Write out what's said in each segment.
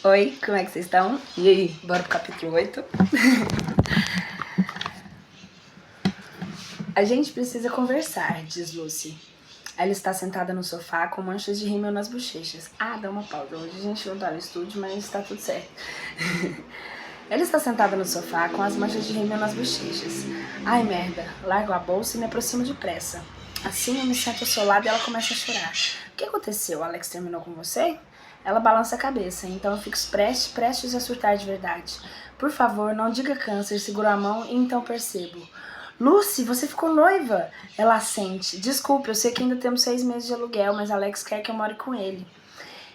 Oi, como é que vocês estão? E aí, bora pro capítulo 8? A gente precisa conversar, diz Lucy. Ela está sentada no sofá com manchas de rímel nas bochechas. Dá uma pausa. Hoje a gente não tá no estúdio, mas está tudo certo. Ela está sentada no sofá com as manchas de rímel nas bochechas. Ai, merda. Largo a bolsa e me aproximo depressa. Assim eu me sento ao seu lado e ela começa a chorar. O que aconteceu? Alex terminou com você? Ela balança a cabeça, então eu fico prestes a surtar de verdade. Por favor, não diga câncer, seguro a mão e então percebo. Lucy, você ficou noiva? Ela assente. Desculpe, eu sei que ainda temos 6 meses de aluguel, mas Alex quer que eu more com ele.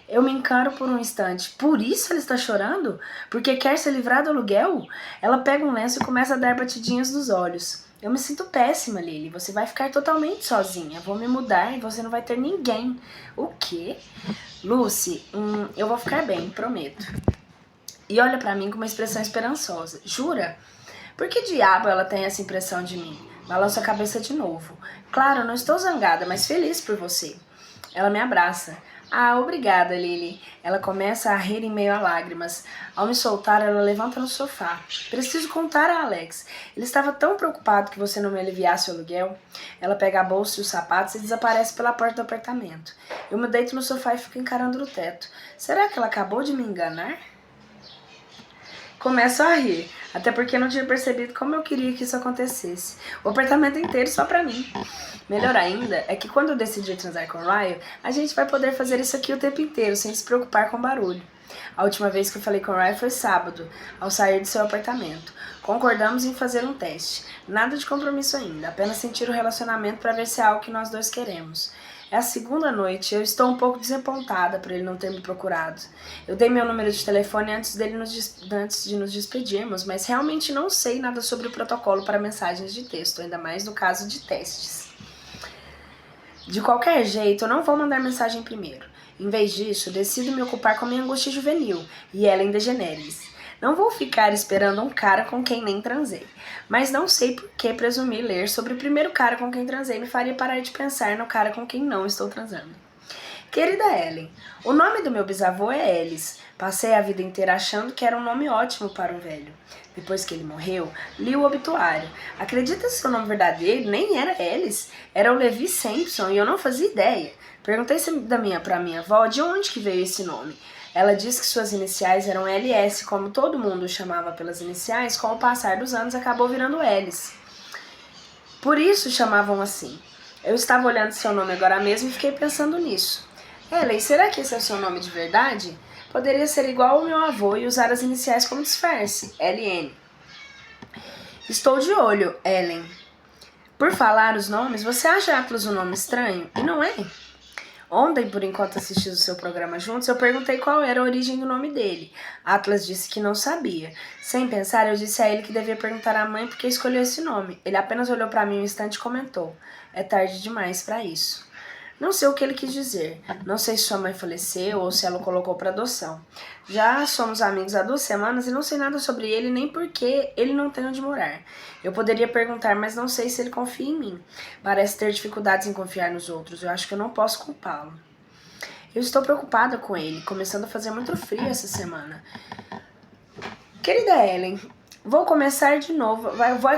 Eu me encaro por um instante. Por isso ele está chorando? Porque quer se livrar do aluguel? Ela pega um lenço e começa a dar batidinhas nos olhos. Eu me sinto péssima, Lily. Você vai ficar totalmente sozinha. Vou me mudar e você não vai ter ninguém. O quê? Lucy, eu vou ficar bem, prometo. E olha pra mim com uma expressão esperançosa. Jura? Por que diabo ela tem essa impressão de mim? Balanço a cabeça de novo. Claro, não estou zangada, mas feliz por você. Ela me abraça. Obrigada, Lily. Ela começa a rir em meio a lágrimas. Ao me soltar, ela levanta no sofá. Preciso contar a Alex. Ele estava tão preocupado que você não me aliviasse o aluguel. Ela pega a bolsa e os sapatos e desaparece pela porta do apartamento. Eu me deito no sofá e fico encarando no teto. Será que ela acabou de me enganar? Começo a rir, até porque não tinha percebido como eu queria que isso acontecesse. O apartamento inteiro só pra mim. Melhor ainda é que quando eu decidi transar com o Ryan, a gente vai poder fazer isso aqui o tempo inteiro, sem se preocupar com barulho. A última vez que eu falei com o Ryan foi sábado, ao sair de seu apartamento. Concordamos em fazer um teste. Nada de compromisso ainda, apenas sentir o relacionamento para ver se é algo que nós dois queremos. É a segunda noite e eu estou um pouco desapontada por ele não ter me procurado. Eu dei meu número de telefone antes de nos despedirmos, mas realmente não sei nada sobre o protocolo para mensagens de texto, ainda mais no caso de testes. De qualquer jeito, eu não vou mandar mensagem primeiro. Em vez disso, decido me ocupar com minha angústia juvenil e Ellen DeGeneres. Não vou ficar esperando um cara com quem nem transei. Mas não sei por que presumir ler sobre o primeiro cara com quem transei me faria parar de pensar no cara com quem não estou transando. Querida Ellen, o nome do meu bisavô é Ellis. Passei a vida inteira achando que era um nome ótimo para um velho. Depois que ele morreu, li o obituário. Acredita que seu nome verdadeiro nem era Ellis? Era o Levi Sampson e eu não fazia ideia. Perguntei para minha avó de onde que veio esse nome. Ela disse que suas iniciais eram LS, como todo mundo o chamava pelas iniciais, com o passar dos anos acabou virando Ellis. Por isso chamavam assim. Eu estava olhando seu nome agora mesmo e fiquei pensando nisso. Ellen, será que esse é o seu nome de verdade? Poderia ser igual ao meu avô e usar as iniciais como disfarce, LN. Estou de olho, Ellen. Por falar os nomes, você acha Atlas um nome estranho? E não é? Ontem, por enquanto assistimos o seu programa juntos, eu perguntei qual era a origem do nome dele. Atlas disse que não sabia. Sem pensar, eu disse a ele que devia perguntar à mãe por que escolheu esse nome. Ele apenas olhou para mim um instante e comentou. É tarde demais para isso. Não sei o que ele quis dizer. Não sei se sua mãe faleceu ou se ela o colocou para adoção. Já somos amigos há 2 semanas e não sei nada sobre ele nem porque ele não tem onde morar. Eu poderia perguntar, mas não sei se ele confia em mim. Parece ter dificuldades em confiar nos outros. Eu acho que eu não posso culpá-lo. Eu estou preocupada com ele, começando a fazer muito frio essa semana. Querida Ellen, vai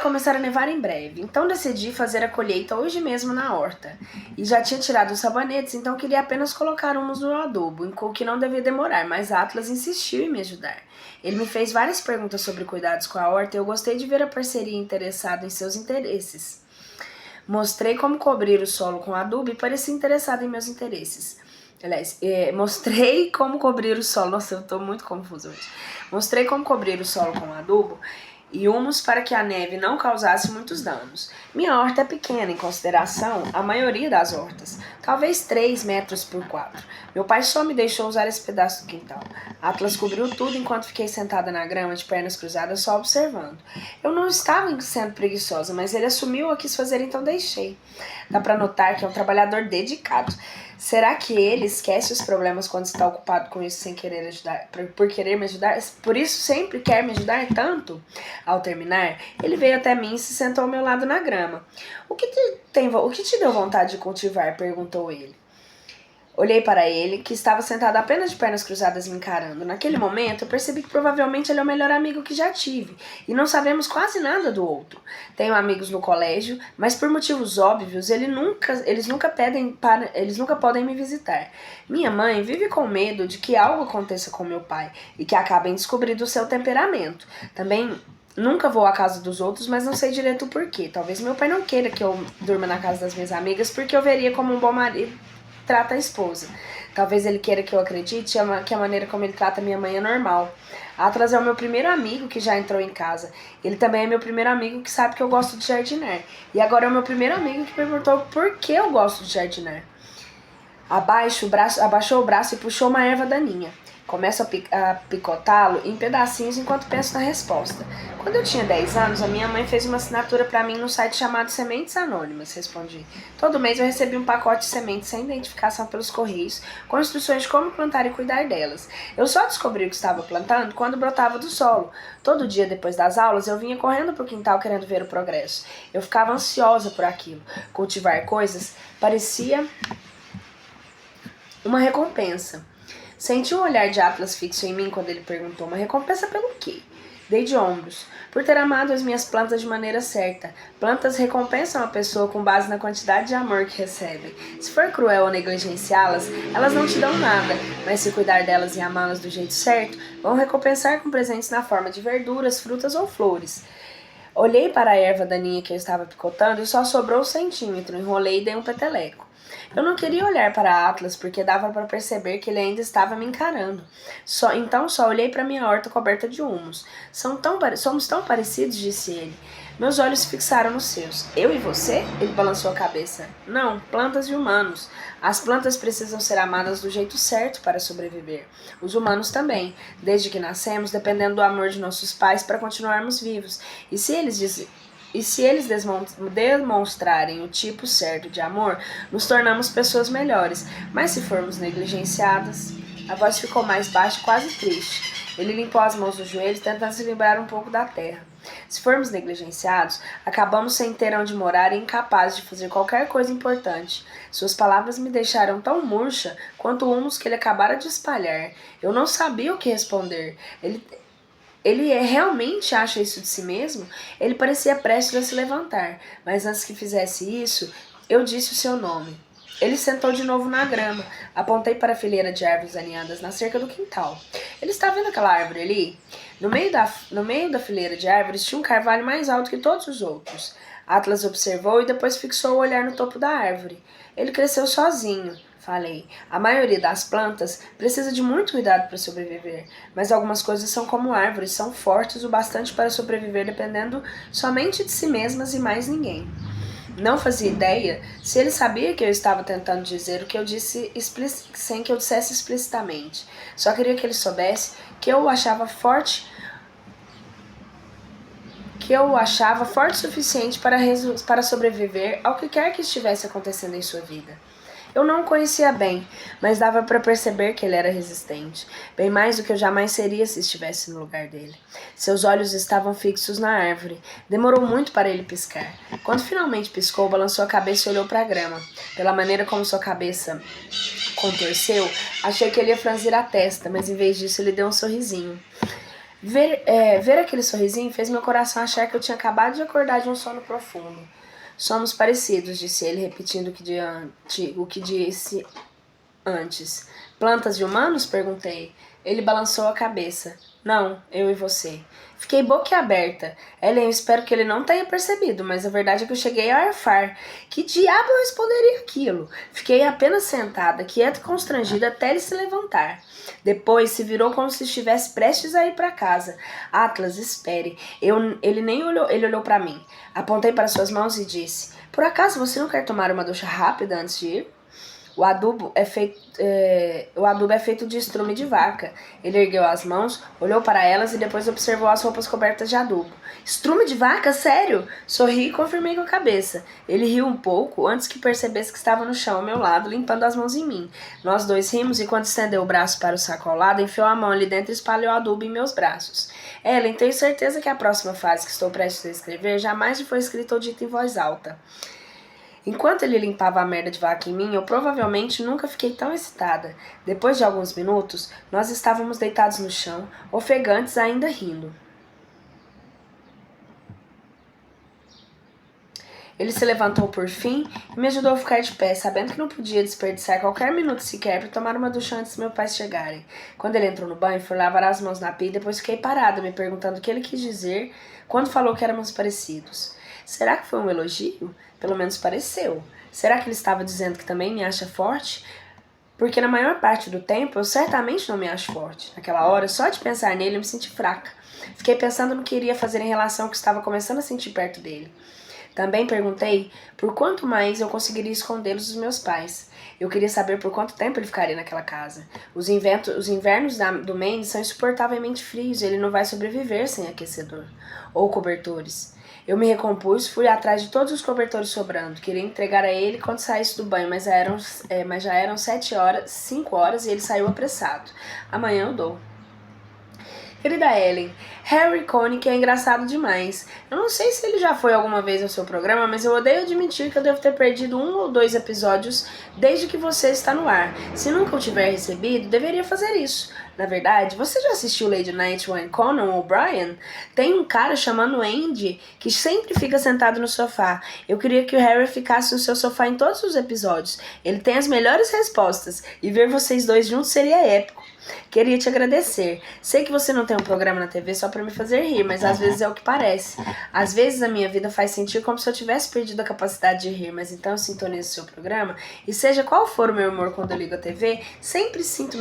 começar a nevar em breve, então decidi fazer a colheita hoje mesmo na horta. E já tinha tirado os sabonetes, então queria apenas colocar uns no adubo, o que não devia demorar, mas Atlas insistiu em me ajudar. Ele me fez várias perguntas sobre cuidados com a horta e eu gostei de ver a parceria interessada em seus interesses. Mostrei como cobrir o solo com adubo e parecia interessado em meus interesses. Aliás, mostrei como cobrir o solo. Nossa, eu tô muito confusa hoje. Mostrei como cobrir o solo com adubo e humus para que a neve não causasse muitos danos. Minha horta é pequena em consideração a maioria das hortas, talvez 3 metros por 4. Meu pai só me deixou usar esse pedaço do quintal. Atlas cobriu tudo enquanto fiquei sentada na grama de pernas cruzadas só observando. Eu não estava sendo preguiçosa, mas ele assumiu a quis fazer, então deixei. Dá para notar que é um trabalhador dedicado. Será que ele esquece os problemas quando está ocupado com isso sem querer ajudar, por querer me ajudar? Por isso sempre quer me ajudar tanto? Ao terminar, ele veio até mim e se sentou ao meu lado na grama. O que te deu vontade de cultivar? Perguntou ele. Olhei para ele, que estava sentado apenas de pernas cruzadas me encarando. Naquele momento, eu percebi que provavelmente ele é o melhor amigo que já tive, e não sabemos quase nada do outro. Tenho amigos no colégio, mas por motivos óbvios, eles nunca podem me visitar. Minha mãe vive com medo de que algo aconteça com meu pai, e que acabem descobrindo o seu temperamento. Também nunca vou à casa dos outros, mas não sei direito o porquê. Talvez meu pai não queira que eu durma na casa das minhas amigas, porque eu veria como um bom marido trata a esposa. Talvez ele queira que eu acredite que a maneira como ele trata minha mãe é normal. Atlas é o meu primeiro amigo que já entrou em casa. Ele também é meu primeiro amigo que sabe que eu gosto de jardinar. E agora é o meu primeiro amigo que perguntou por que eu gosto de jardinar. Abaixou o braço e puxou uma erva daninha. Começo a picotá-lo em pedacinhos enquanto penso na resposta. Quando eu tinha 10 anos, a minha mãe fez uma assinatura para mim no site chamado Sementes Anônimas, respondi. Todo mês eu recebia um pacote de sementes sem identificação pelos correios, com instruções de como plantar e cuidar delas. Eu só descobri o que estava plantando quando brotava do solo. Todo dia depois das aulas, eu vinha correndo para o quintal querendo ver o progresso. Eu ficava ansiosa por aquilo. Cultivar coisas parecia uma recompensa. Senti um olhar de Atlas fixo em mim quando ele perguntou: uma recompensa pelo quê? Dei de ombros. Por ter amado as minhas plantas de maneira certa. Plantas recompensam a pessoa com base na quantidade de amor que recebem. Se for cruel ou negligenciá-las, elas não te dão nada, mas se cuidar delas e amá-las do jeito certo, vão recompensar com presentes na forma de verduras, frutas ou flores. Olhei para a erva daninha que eu estava picotando e só sobrou 1 centímetro. Enrolei e dei um peteleco. Eu não queria olhar para Atlas porque dava para perceber que ele ainda estava me encarando. Então só olhei para minha horta coberta de humus. Somos tão parecidos, disse ele. Meus olhos fixaram nos seus. Eu e você? Ele balançou a cabeça. Não, plantas e humanos. As plantas precisam ser amadas do jeito certo para sobreviver. Os humanos também, desde que nascemos, dependendo do amor de nossos pais para continuarmos vivos. E se eles demonstrarem o tipo certo de amor, nos tornamos pessoas melhores. Mas se formos negligenciadas... A voz ficou mais baixa e quase triste. Ele limpou as mãos dos joelhos, tentando se livrar um pouco da terra. Se formos negligenciados, acabamos sem ter onde morar e incapazes de fazer qualquer coisa importante. Suas palavras me deixaram tão murcha quanto o humus que ele acabara de espalhar. Eu não sabia o que responder. Ele realmente acha isso de si mesmo? Ele parecia prestes a se levantar, mas antes que fizesse isso, eu disse o seu nome. Ele sentou de novo na grama. Apontei para a fileira de árvores alinhadas na cerca do quintal. Ele está vendo aquela árvore ali? No meio da fileira de árvores tinha um carvalho mais alto que todos os outros. Atlas observou e depois fixou o olhar no topo da árvore. Ele cresceu sozinho. Falei, a maioria das plantas precisa de muito cuidado para sobreviver, mas algumas coisas são como árvores, são fortes o bastante para sobreviver dependendo somente de si mesmas e mais ninguém. Não fazia ideia se ele sabia que eu estava tentando dizer o que eu disse sem que eu dissesse explicitamente. Só queria que ele soubesse que eu o achava forte o suficiente para sobreviver ao que quer que estivesse acontecendo em sua vida. Eu não o conhecia bem, mas dava para perceber que ele era resistente, bem mais do que eu jamais seria se estivesse no lugar dele. Seus olhos estavam fixos na árvore. Demorou muito para ele piscar. Quando finalmente piscou, balançou a cabeça e olhou para a grama. Pela maneira como sua cabeça contorceu, achei que ele ia franzir a testa, mas em vez disso ele deu um sorrisinho. Ver aquele sorrisinho fez meu coração achar que eu tinha acabado de acordar de um sono profundo. Somos parecidos, disse ele, repetindo o que disse antes. Plantas e humanos? Perguntei. Ele balançou a cabeça. Não, eu e você. Fiquei boquiaberta. Ellen, eu espero que ele não tenha percebido, mas a verdade é que eu cheguei a arfar. Que diabo eu responderia aquilo? Fiquei apenas sentada, quieta e constrangida até ele se levantar. Depois se virou como se estivesse prestes a ir para casa. Atlas, espere. Ele olhou para mim. Apontei para suas mãos e disse: por acaso você não quer tomar uma ducha rápida antes de ir? O adubo é feito de estrume de vaca. Ele ergueu as mãos, olhou para elas e depois observou as roupas cobertas de adubo. Estrume de vaca? Sério? Sorri e confirmei com a cabeça. Ele riu um pouco antes que percebesse que estava no chão ao meu lado, limpando as mãos em mim. Nós dois rimos e quando estendeu o braço para o saco ao lado, enfiou a mão ali dentro e espalhou adubo em meus braços. Ellen, tenho certeza que a próxima frase que estou prestes a escrever jamais foi escrita ou dita em voz alta. Enquanto ele limpava a merda de vaca em mim, eu provavelmente nunca fiquei tão excitada. Depois de alguns minutos, nós estávamos deitados no chão, ofegantes, ainda rindo. Ele se levantou por fim e me ajudou a ficar de pé, sabendo que não podia desperdiçar qualquer minuto sequer para tomar uma ducha antes dos meus pais chegarem. Quando ele entrou no banho, fui lavar as mãos na pia e depois fiquei parada, me perguntando o que ele quis dizer quando falou que éramos parecidos. Será que foi um elogio? Pelo menos pareceu. Será que ele estava dizendo que também me acha forte? Porque na maior parte do tempo eu certamente não me acho forte. Naquela hora, só de pensar nele, eu me senti fraca. Fiquei pensando no que iria fazer em relação ao que estava começando a sentir perto dele. Também perguntei por quanto mais eu conseguiria escondê-los dos meus pais. Eu queria saber por quanto tempo ele ficaria naquela casa. Os invernos do Maine são insuportavelmente frios e ele não vai sobreviver sem aquecedor ou cobertores. Eu me recompus, fui atrás de todos os cobertores sobrando. Queria entregar a ele quando saísse do banho, mas já eram 5 horas e ele saiu apressado. Amanhã eu dou. Querida Ellen, Harry Connick é engraçado demais. Eu não sei se ele já foi alguma vez ao seu programa, mas eu odeio admitir que eu devo ter perdido 1 ou 2 episódios desde que você está no ar. Se nunca o tiver recebido, deveria fazer isso. Na verdade, você já assistiu Lady Night com Conan O'Brien? Tem um cara chamado Andy que sempre fica sentado no sofá. Eu queria que o Harry ficasse no seu sofá em todos os episódios. Ele tem as melhores respostas e ver vocês dois juntos seria épico. Queria te agradecer. Sei que você não tem um programa na TV só pra me fazer rir, mas às vezes é o que parece. Às vezes a minha vida faz sentir como se eu tivesse perdido a capacidade de rir, mas então eu sintonizo o seu programa e seja qual for o meu humor quando eu ligo a TV, sempre me sinto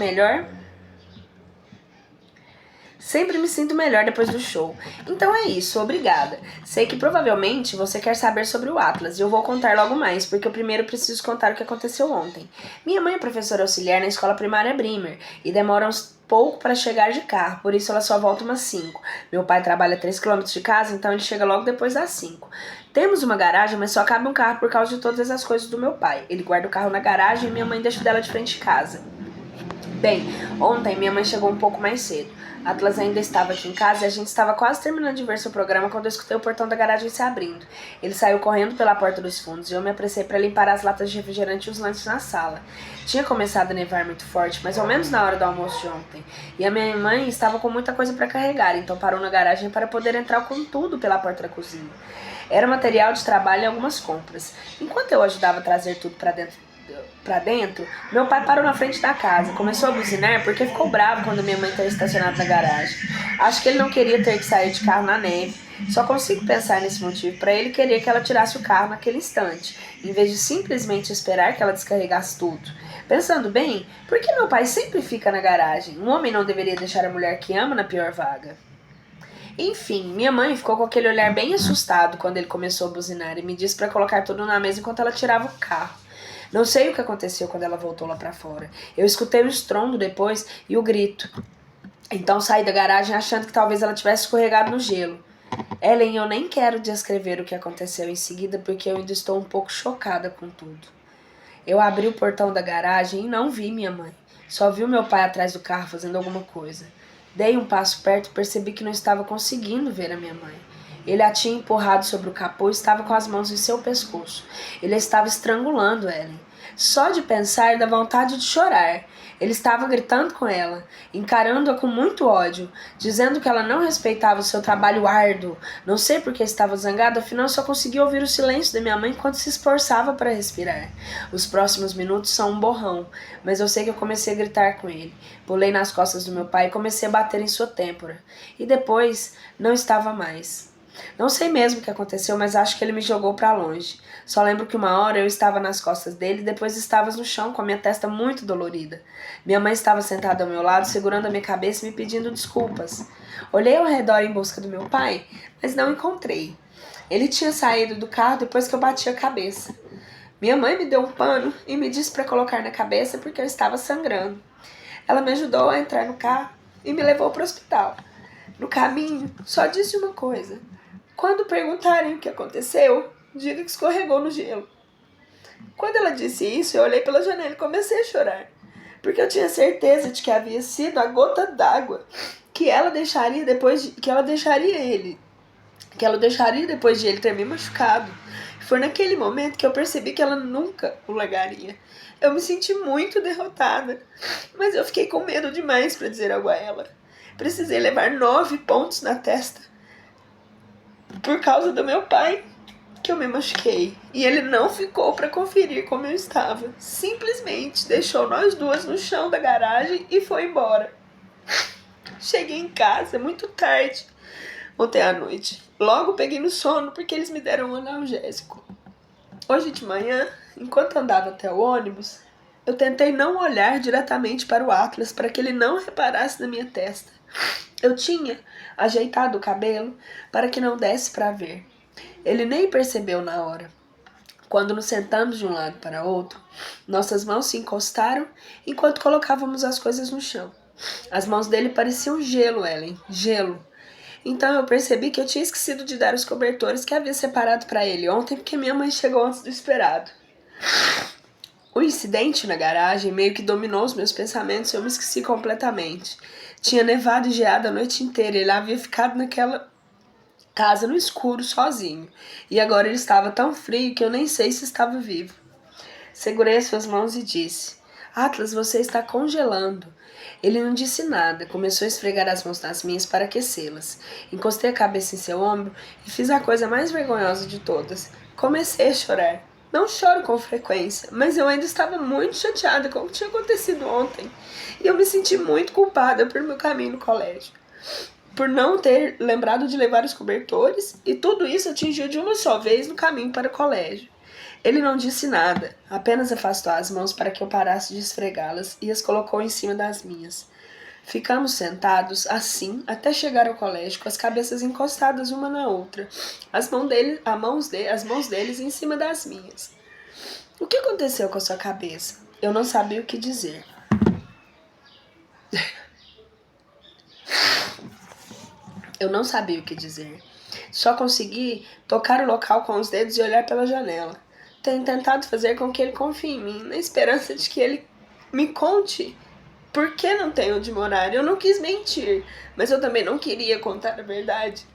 melhor depois do show. Então é isso, obrigada. Sei que provavelmente você quer saber sobre o Atlas e eu vou contar logo mais, porque eu primeiro preciso contar o que aconteceu ontem. Minha mãe é professora auxiliar na escola primária Brimmer e demora uns pouco para chegar de carro, por isso ela só volta umas 5. Meu pai trabalha 3 km de casa, então ele chega logo depois das 5. Temos uma garagem, mas só cabe um carro por causa de todas as coisas do meu pai. Ele guarda o carro na garagem e minha mãe deixa dela de frente de casa. Bem, ontem minha mãe chegou um pouco mais cedo. Atlas ainda estava aqui em casa e a gente estava quase terminando de ver seu programa quando eu escutei o portão da garagem se abrindo. Ele saiu correndo pela porta dos fundos e eu me apressei para limpar as latas de refrigerante e os lanches na sala. Tinha começado a nevar muito forte, mais ou menos na hora do almoço de ontem. E a minha mãe estava com muita coisa para carregar, então parou na garagem para poder entrar com tudo pela porta da cozinha. Era material de trabalho e algumas compras. Enquanto eu ajudava a trazer tudo para dentro, meu pai parou na frente da casa. Começou a buzinar porque ficou bravo quando minha mãe estava estacionada na garagem. Acho que ele não queria ter que sair de carro na neve. Só consigo pensar nesse motivo para ele querer que ela tirasse o carro naquele instante, em vez de simplesmente esperar que ela descarregasse tudo. Pensando bem, por que meu pai sempre fica na garagem? Um homem não deveria deixar a mulher que ama na pior vaga. Enfim, minha mãe ficou com aquele olhar bem assustado quando ele começou a buzinar e me disse para colocar tudo na mesa enquanto ela tirava o carro. Não sei o que aconteceu quando ela voltou lá pra fora. Eu escutei o estrondo depois e o grito. Então saí da garagem achando que talvez ela tivesse escorregado no gelo. Ellen, eu nem quero descrever o que aconteceu em seguida porque eu ainda estou um pouco chocada com tudo. Eu abri o portão da garagem e não vi minha mãe. Só vi o meu pai atrás do carro fazendo alguma coisa. Dei um passo perto e percebi que não estava conseguindo ver a minha mãe. Ele a tinha empurrado sobre o capô e estava com as mãos em seu pescoço. Ele estava estrangulando Ellen. Só de pensar dá vontade de chorar. Ele estava gritando com ela, encarando-a com muito ódio, dizendo que ela não respeitava o seu trabalho árduo. Não sei por que estava zangado, afinal só conseguia ouvir o silêncio da minha mãe enquanto se esforçava para respirar. Os próximos minutos são um borrão, mas eu sei que eu comecei a gritar com ele. Pulei nas costas do meu pai e comecei a bater em sua têmpora. E depois, não estava mais. Não sei mesmo o que aconteceu, mas acho que ele me jogou para longe. Só lembro que uma hora eu estava nas costas dele e depois estavas no chão com a minha testa muito dolorida. Minha mãe estava sentada ao meu lado, segurando a minha cabeça e me pedindo desculpas. Olhei ao redor em busca do meu pai, mas não encontrei. Ele tinha saído do carro depois que eu bati a cabeça. Minha mãe me deu um pano e me disse para colocar na cabeça porque eu estava sangrando. Ela me ajudou a entrar no carro e me levou para o hospital. No caminho, só disse uma coisa. Quando perguntarem o que aconteceu, diga que escorregou no gelo. Quando ela disse isso, eu olhei pela janela e comecei a chorar, porque eu tinha certeza de que havia sido a gota d'água que ela deixaria depois de ele ter me machucado. Foi naquele momento que eu percebi que ela nunca o largaria. Eu me senti muito derrotada, mas eu fiquei com medo demais para dizer algo a ela. Precisei levar 9 pontos na testa por causa do meu pai, que eu me machuquei. E ele não ficou para conferir como eu estava. Simplesmente deixou nós duas no chão da garagem e foi embora. Cheguei em casa muito tarde ontem à noite. Logo peguei no sono porque eles me deram um analgésico. Hoje de manhã, enquanto andava até o ônibus, eu tentei não olhar diretamente para o Atlas para que ele não reparasse na minha testa. Eu tinha ajeitado o cabelo para que não desse para ver. Ele nem percebeu na hora. Quando nos sentamos de um lado para outro, nossas mãos se encostaram enquanto colocávamos as coisas no chão. As mãos dele pareciam gelo, Ellen, gelo. Então eu percebi que eu tinha esquecido de dar os cobertores que havia separado para ele ontem porque minha mãe chegou antes do esperado. O incidente na garagem meio que dominou os meus pensamentos e eu me esqueci completamente. Tinha nevado e geado a noite inteira e ele havia ficado naquela casa no escuro sozinho. E agora ele estava tão frio que eu nem sei se estava vivo. Segurei as suas mãos e disse: Atlas, você está congelando. Ele não disse nada, começou a esfregar as mãos nas minhas para aquecê-las. Encostei a cabeça em seu ombro e fiz a coisa mais vergonhosa de todas. Comecei a chorar. Não choro com frequência, mas eu ainda estava muito chateada com o que tinha acontecido ontem. E eu me senti muito culpada por meu caminho no colégio. Por não ter lembrado de levar os cobertores, e tudo isso atingiu de uma só vez no caminho para o colégio. Ele não disse nada, apenas afastou as mãos para que eu parasse de esfregá-las e as colocou em cima das minhas. Ficamos sentados assim até chegar ao colégio, com as cabeças encostadas uma na outra, as mãos deles em cima das minhas. O que aconteceu com a sua cabeça? Eu não sabia o que dizer. Eu não sabia o que dizer. Só consegui tocar o local com os dedos e olhar pela janela. Tenho tentado fazer com que ele confie em mim, na esperança de que ele me conte por que não tenho onde morar. Eu não quis mentir, mas eu também não queria contar a verdade.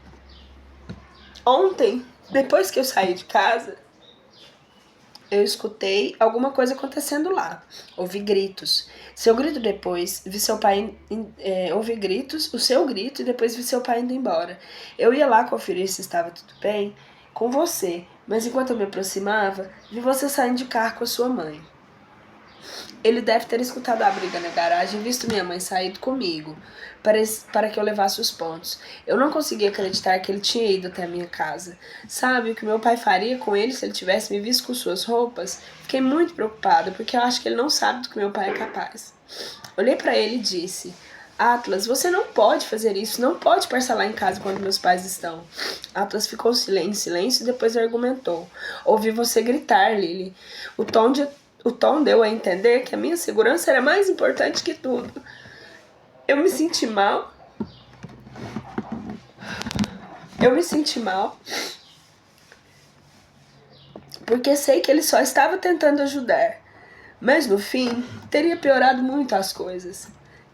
Ontem, depois que eu saí de casa, eu escutei alguma coisa acontecendo lá. Ouvi gritos. Seu grito depois, vi seu pai... ouvi gritos, o seu grito, e depois vi seu pai indo embora. Eu ia lá conferir se estava tudo bem com você, mas enquanto eu me aproximava, vi você saindo de carro com a sua mãe. Ele deve ter escutado a briga na garagem e visto minha mãe sair comigo para que eu levasse os pontos. Eu não conseguia acreditar que ele tinha ido até a minha casa. Sabe o que meu pai faria com ele se ele tivesse me visto com suas roupas? Fiquei muito preocupada, porque eu acho que ele não sabe do que meu pai é capaz. Olhei para ele e disse: Atlas, você não pode fazer isso, não pode passar lá em casa quando meus pais estão. Atlas ficou em silêncio e depois argumentou. Ouvi você gritar, Lily. O tom deu a entender que a minha segurança era mais importante que tudo. Eu me senti mal. Porque sei que ele só estava tentando ajudar. Mas no fim, teria piorado muito as coisas.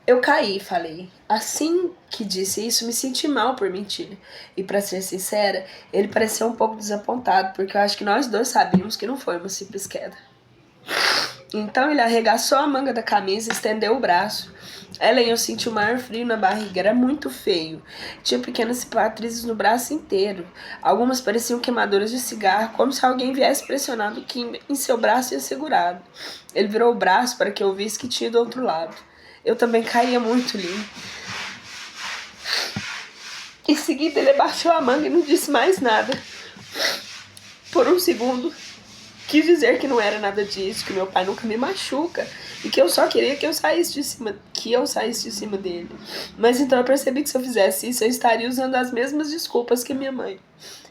Eu caí, falei. Assim que disse isso, me senti mal por mentir. E para ser sincera, ele pareceu um pouco desapontado, porque eu acho que nós dois sabíamos que não foi uma simples queda. Então ele arregaçou a manga da camisa e estendeu o braço. Ellen, eu senti o maior frio na barriga, era muito feio. Tinha pequenas cicatrizes no braço inteiro. Algumas pareciam queimaduras de cigarro, como se alguém viesse pressionando que em seu braço ia segurado. Ele virou o braço para que eu visse que tinha do outro lado. Eu também caía muito limpo. Em seguida ele abaixou a manga e não disse mais nada. Por um segundo, quis dizer que não era nada disso, que meu pai nunca me machuca e que eu só queria que eu saísse de cima dele. Mas então eu percebi que se eu fizesse isso, eu estaria usando as mesmas desculpas que minha mãe.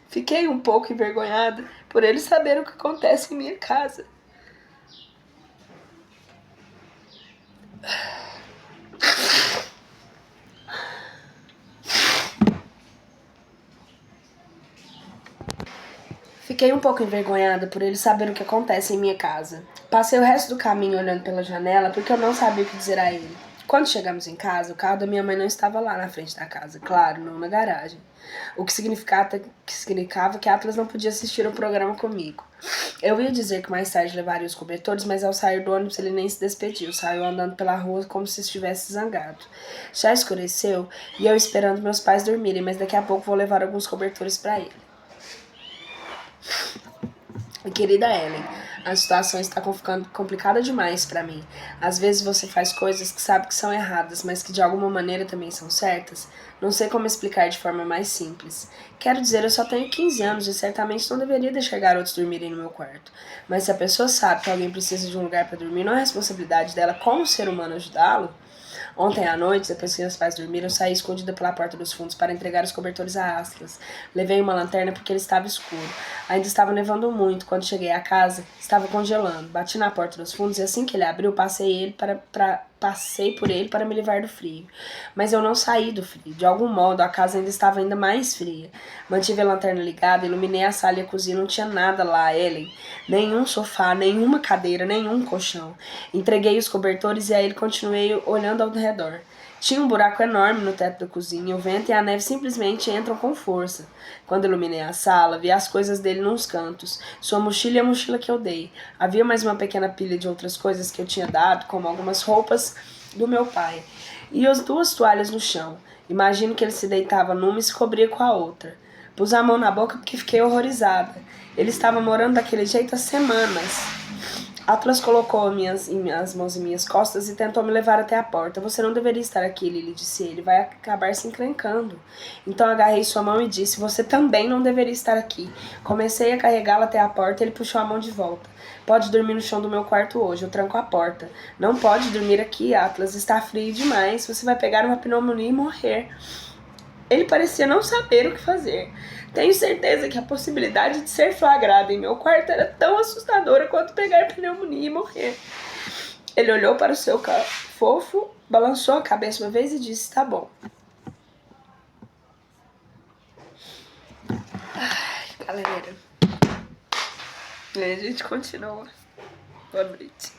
Fiquei um pouco envergonhada por ele saber o que acontece em minha casa. Fiquei um pouco envergonhada por ele saber o que acontece em minha casa. Passei o resto do caminho olhando pela janela porque eu não sabia o que dizer a ele. Quando chegamos em casa, o carro da minha mãe não estava lá na frente da casa, claro, não na garagem. O que significava que Atlas não podia assistir o programa comigo. Eu ia dizer que mais tarde levaria os cobertores, mas ao sair do ônibus ele nem se despediu, saiu andando pela rua como se estivesse zangado. Já escureceu e eu esperando meus pais dormirem, mas daqui a pouco vou levar alguns cobertores para ele. Querida Ellen, a situação está ficando complicada demais para mim. Às vezes você faz coisas que sabe que são erradas, mas que de alguma maneira também são certas. Não sei como explicar de forma mais simples. Quero dizer, eu só tenho 15 anos e certamente não deveria deixar garotos dormirem no meu quarto. Mas se a pessoa sabe que alguém precisa de um lugar para dormir, não é responsabilidade dela como ser humano ajudá-lo? Ontem à noite, depois que meus pais dormiram, eu saí escondida pela porta dos fundos para entregar os cobertores a Atlas. Levei uma lanterna porque ele estava escuro. Ainda estava nevando muito. Quando cheguei à casa, estava congelando. Bati na porta dos fundos e assim que ele abriu, passei por ele para me livrar do frio. Mas eu não saí do frio. De algum modo, a casa ainda estava ainda mais fria. Mantive a lanterna ligada, iluminei a sala e a cozinha. Não tinha nada lá, Ellen. Nenhum sofá, nenhuma cadeira, nenhum colchão. Entreguei os cobertores e aí continuei olhando ao redor. Tinha um buraco enorme no teto da cozinha. O vento e a neve simplesmente entram com força. Quando iluminei a sala, vi as coisas dele nos cantos. Sua mochila e a mochila que eu dei. Havia mais uma pequena pilha de outras coisas que eu tinha dado, como algumas roupas do meu pai. E as 2 toalhas no chão. Imagino que ele se deitava numa e se cobria com a outra. Pus a mão na boca porque fiquei horrorizada. Ele estava morando daquele jeito há semanas. Atlas colocou as mãos em minhas costas e tentou me levar até a porta. Você não deveria estar aqui, Lily, disse ele. Vai acabar se encrencando. Então agarrei sua mão e disse, você também não deveria estar aqui. Comecei a carregá-la até a porta e ele puxou a mão de volta. Pode dormir no chão do meu quarto hoje, eu tranco a porta. Não pode dormir aqui, Atlas. Está frio demais. Você vai pegar uma pneumonia e morrer. Ele parecia não saber o que fazer. Tenho certeza que a possibilidade de ser flagrado em meu quarto era tão assustadora quanto pegar pneumonia e morrer. Ele olhou para o seu fofo, balançou a cabeça uma vez e disse, tá bom. Ai, galera. E aí a gente continua. Boa noite.